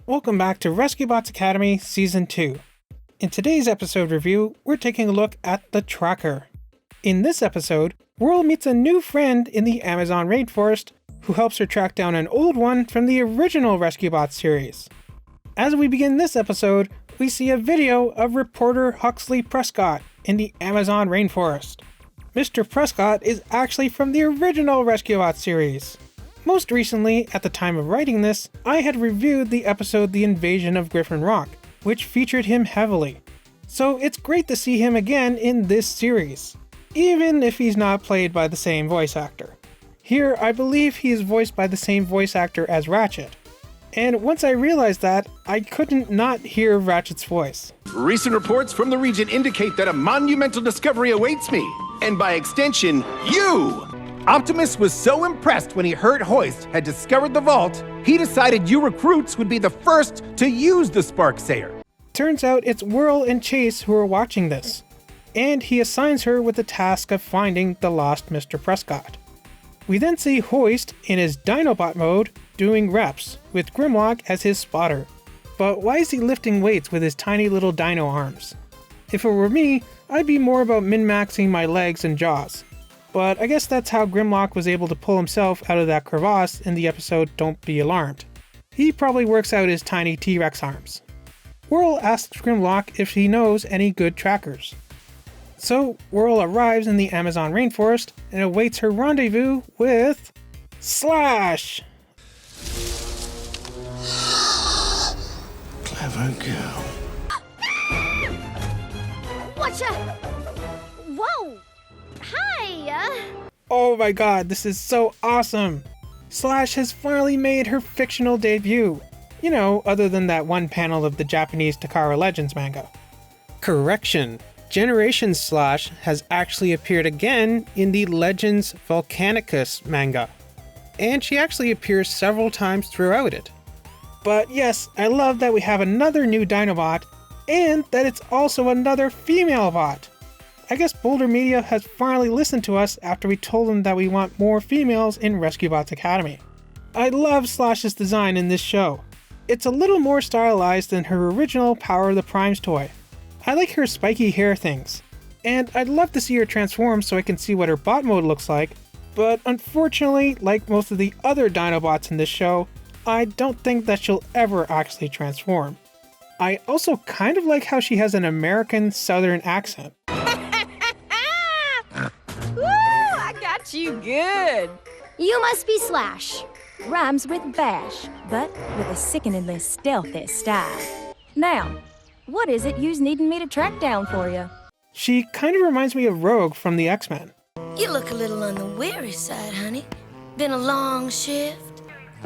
welcome back to Rescue Bots Academy Season 2. In today's episode review, we're taking a look at the Tracker. In this episode, Whirl meets a new friend in the Amazon rainforest who helps her track down an old one from the original Rescue Bots series. As we begin this episode, we see a video of reporter Huxley Prescott in the Amazon rainforest. Mr. Prescott is actually from the original Rescue Bots series. Most recently, at the time of writing this, I had reviewed the episode The Invasion of Griffin Rock, which featured him heavily. So it's great to see him again in this series, even if he's not played by the same voice actor. Here, I believe he is voiced by the same voice actor as Ratchet. And once I realized that, I couldn't not hear Ratchet's voice. Recent reports from the region indicate that a monumental discovery awaits me, and by extension, you! Optimus was so impressed when he heard Hoist had discovered the vault, he decided you recruits would be the first to use the Sparksayer. Turns out it's Whirl and Chase who are watching this, and he assigns her with the task of finding the lost Mr. Prescott. We then see Hoist in his Dinobot mode doing reps, with Grimlock as his spotter. But why is he lifting weights with his tiny little dino arms? If it were me, I'd be more about min-maxing my legs and jaws. But I guess that's how Grimlock was able to pull himself out of that crevasse in the episode Don't Be Alarmed. He probably works out his tiny T-Rex arms. Whirl asks Grimlock if he knows any good trackers. So Whirl arrives in the Amazon rainforest and awaits her rendezvous with Slash! Clever girl. Watcha! Whoa! Hi! Oh my god, this is so awesome! Slash has finally made her fictional debut. You know, other than that one panel of the Japanese Takara Legends manga. Correction. Generation Slash has actually appeared again in the Legends Volcanicus manga. And she actually appears several times throughout it. But yes, I love that we have another new Dinobot, and that it's also another female bot. I guess Boulder Media has finally listened to us after we told them that we want more females in Rescue Bots Academy. I love Slash's design in this show. It's a little more stylized than her original Power of the Primes toy. I like her spiky hair things, and I'd love to see her transform so I can see what her bot mode looks like, but unfortunately, like most of the other Dinobots in this show, I don't think that she'll ever actually transform. I also kind of like how she has an American Southern accent. Woo! I got you good. You must be Slash. Rhymes with bash, but with a sickeningly stealthy style. Now, what is it you's needing me to track down for you? She kind of reminds me of Rogue from the X-Men. You look a little on the weary side, honey. Been a long shift.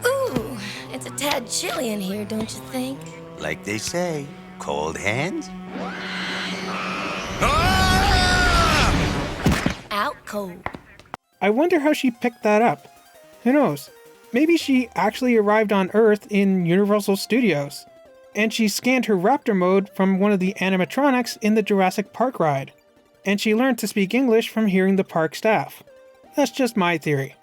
Ooh, it's a tad chilly in here, don't you think? Like they say, cold hands? Out cold. I wonder how she picked that up. Who knows? Maybe she actually arrived on Earth in Universal Studios, and she scanned her Raptor mode from one of the animatronics in the Jurassic Park ride, and she learned to speak English from hearing the park staff. That's just my theory.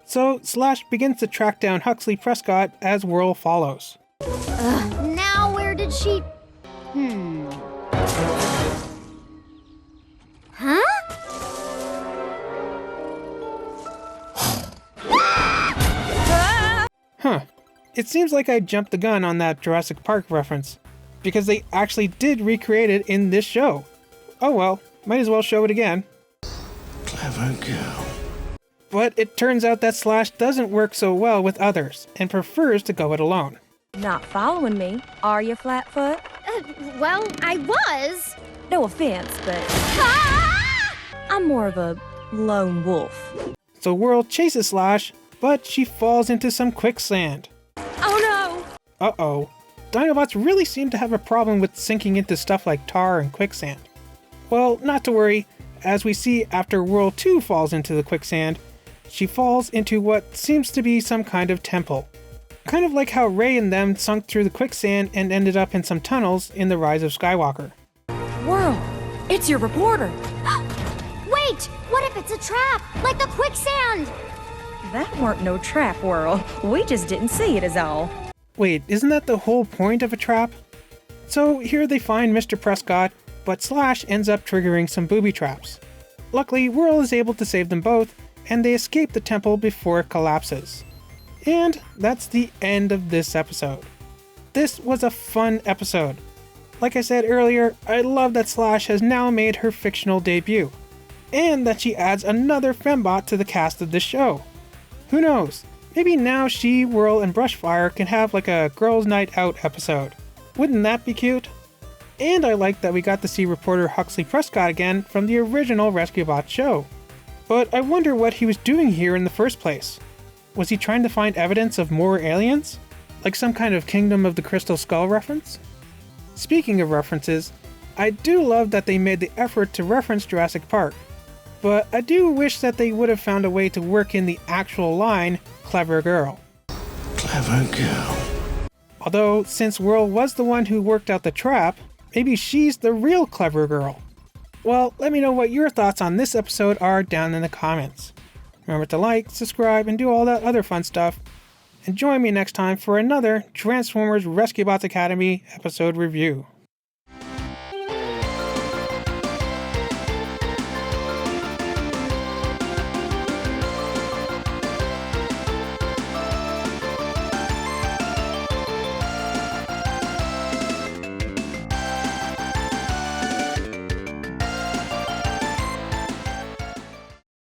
So Slash begins to track down Huxley Prescott as Whirl follows. Now where did she... Huh? Huh. It seems like I jumped the gun on that Jurassic Park reference, because they actually did recreate it in this show. Oh well, might as well show it again. Clever girl. But it turns out that Slash doesn't work so well with others, and prefers to go it alone. Not following me, are you, Flatfoot? Well, I was. No offense, but Ah! I'm more of a lone wolf. So Whirl chases Slash, but she falls into some quicksand. Oh no! Uh-oh. Dinobots really seem to have a problem with sinking into stuff like tar and quicksand. Well, not to worry. As we see after Whirl 2 falls into the quicksand, she falls into what seems to be some kind of temple. Kind of like how Rey and them sunk through the quicksand and ended up in some tunnels in The Rise of Skywalker. Whirl, it's your reporter. Wait! What if it's a trap? Like the quicksand! That weren't no trap, Whirl. We just didn't see it is all. Wait, isn't that the whole point of a trap? So here they find Mr. Prescott, but Slash ends up triggering some booby traps. Luckily, Whirl is able to save them both, and they escape the temple before it collapses. And that's the end of this episode. This was a fun episode. Like I said earlier, I love that Slash has now made her fictional debut, and that she adds another fembot to the cast of this show. Who knows, maybe now she, Whirl, and Brushfire can have like a girls' night out episode. Wouldn't that be cute? And I like that we got to see reporter Huxley Prescott again from the original Rescue Bot show. But I wonder what he was doing here in the first place. Was he trying to find evidence of more aliens? Like some kind of Kingdom of the Crystal Skull reference? Speaking of references, I do love that they made the effort to reference Jurassic Park. But I do wish that they would have found a way to work in the actual line, "Clever girl." Clever girl. Although, since Whirl was the one who worked out the trap, maybe she's the real clever girl. Well, let me know what your thoughts on this episode are down in the comments. Remember to like, subscribe, and do all that other fun stuff. And join me next time for another Transformers Rescue Bots Academy episode review.